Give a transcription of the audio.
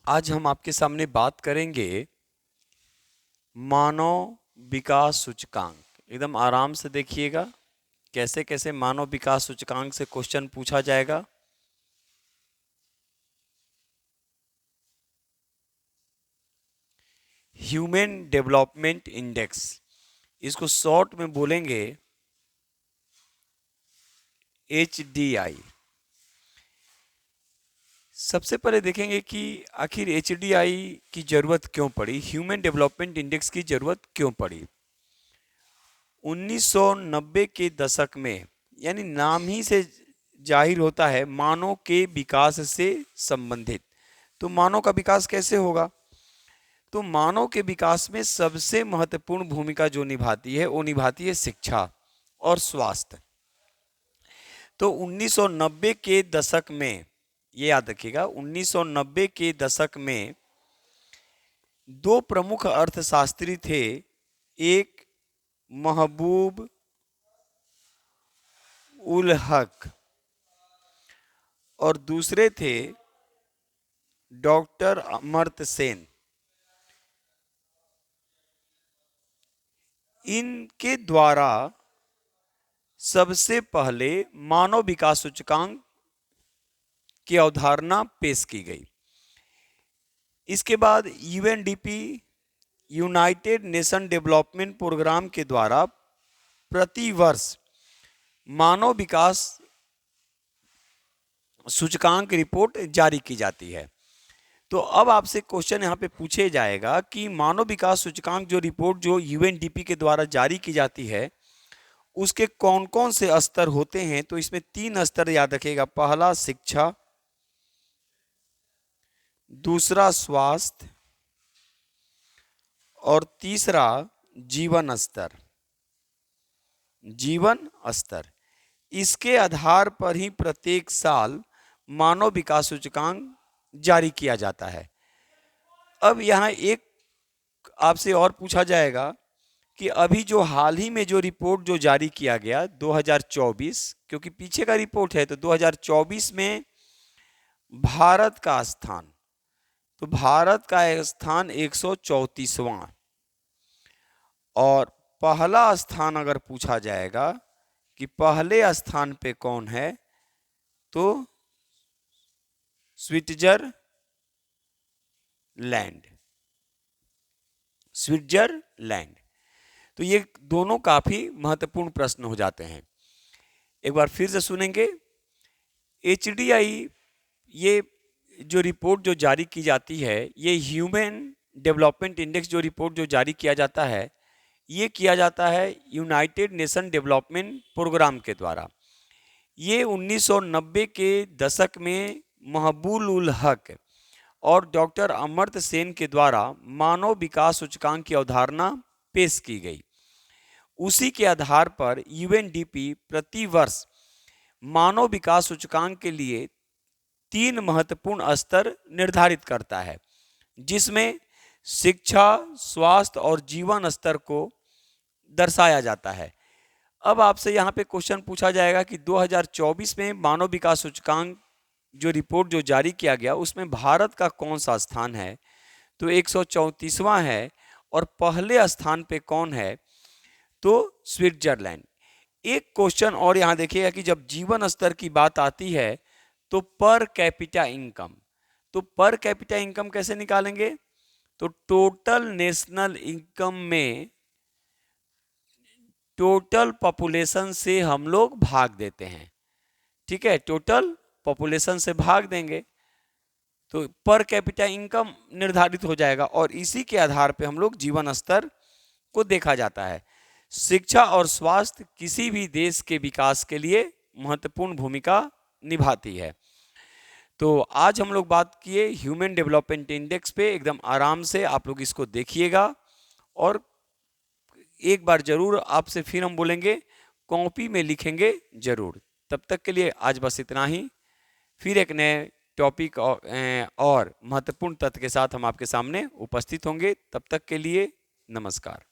आज हम आपके सामने बात करेंगे मानव विकास सूचकांक। एकदम आराम से देखिएगा कैसे कैसे मानव विकास सूचकांक से क्वेश्चन पूछा जाएगा। ह्यूमन डेवलपमेंट इंडेक्स, इसको शॉर्ट में बोलेंगे HDI। सबसे पहले देखेंगे कि आखिर HDI की जरूरत क्यों पड़ी, ह्यूमन डेवलपमेंट इंडेक्स की जरूरत क्यों पड़ी। 1990 के दशक में, यानी नाम ही से जाहिर होता है मानव के विकास से संबंधित। तो मानव का विकास कैसे होगा, तो मानव के विकास में सबसे महत्वपूर्ण भूमिका जो निभाती है वो निभाती है शिक्षा और स्वास्थ्य। तो 1990 के दशक में, ये याद रखिएगा, 1990 के दशक में दो प्रमुख अर्थशास्त्री थे। एक महबूब उल हक और दूसरे थे डॉक्टर अमर्त्य सेन। इनके द्वारा सबसे पहले मानव विकास सूचकांक की अवधारणा पेश की गई। इसके बाद UNDP, United Nation Development Programme के द्वारा प्रति वर्ष मानव विकास सूचकांक रिपोर्ट जारी की जाती है। तो अब आपसे क्वेश्चन यहाँ पे पूछे जाएगा कि मानव विकास सूचकांक जो रिपोर्ट जो UNDP के द्वारा जारी की जाती है उसके कौन कौन से स्तर होते हैं। तो इसमें 3 स्तर याद रखिएगा। पहला शिक्षा, दूसरा स्वास्थ्य और तीसरा जीवन स्तर। जीवन स्तर, इसके आधार पर ही प्रत्येक साल मानव विकास सूचकांक जारी किया जाता है। अब यहाँ एक आपसे और पूछा जाएगा कि अभी जो हाल ही में जो रिपोर्ट जो जारी किया गया 2024, क्योंकि पीछे का रिपोर्ट है, तो 2024 में भारत का स्थान, तो भारत का स्थान 134वां और पहला स्थान अगर पूछा जाएगा कि पहले स्थान पे कौन है, तो स्विट्जरलैंड। स्विट्जरलैंड। तो ये दोनों काफी महत्वपूर्ण प्रश्न हो जाते हैं। एक बार फिर से सुनेंगे। HDI, ये जो रिपोर्ट जो जारी की जाती है, ये ह्यूमन डेवलपमेंट इंडेक्स जो रिपोर्ट जो जारी किया जाता है, ये किया जाता है यूनाइटेड नेशन डेवलपमेंट प्रोग्राम के द्वारा। ये 1990 के दशक में महबूब उल हक और डॉक्टर अमर्त्य सेन के द्वारा मानव विकास सूचकांक की अवधारणा पेश की गई। उसी के आधार पर UNDP प्रति वर्ष मानव विकास सूचकांक के लिए 3 महत्वपूर्ण स्तर निर्धारित करता है, जिसमें शिक्षा, स्वास्थ्य और जीवन स्तर को दर्शाया जाता है। अब आपसे यहाँ पे क्वेश्चन पूछा जाएगा कि 2024 में मानव विकास सूचकांक जो रिपोर्ट जो जारी किया गया उसमें भारत का कौन सा स्थान है, तो 134वां है और पहले स्थान पे कौन है, तो स्विट्जरलैंड। एक क्वेश्चन और यहाँ देखिएगा कि जब जीवन स्तर की बात आती है तो पर कैपिटा इनकम, तो पर कैपिटा इनकम कैसे निकालेंगे, तो टोटल नेशनल इनकम में टोटल पॉपुलेशन से हम लोग भाग देते हैं। ठीक है, टोटल पॉपुलेशन से भाग देंगे तो पर कैपिटा इनकम निर्धारित हो जाएगा और इसी के आधार पे हम लोग जीवन स्तर को देखा जाता है। शिक्षा और स्वास्थ्य किसी भी देश के विकास के लिए महत्वपूर्ण भूमिका निभाती है। तो आज हम लोग बात किए ह्यूमन डेवलपमेंट इंडेक्स पे। एकदम आराम से आप लोग इसको देखिएगा और एक बार जरूर आपसे फिर हम बोलेंगे, कॉपी में लिखेंगे जरूर। तब तक के लिए आज बस इतना ही। फिर एक नए टॉपिक और महत्वपूर्ण तथ्य के साथ हम आपके सामने उपस्थित होंगे। तब तक के लिए नमस्कार।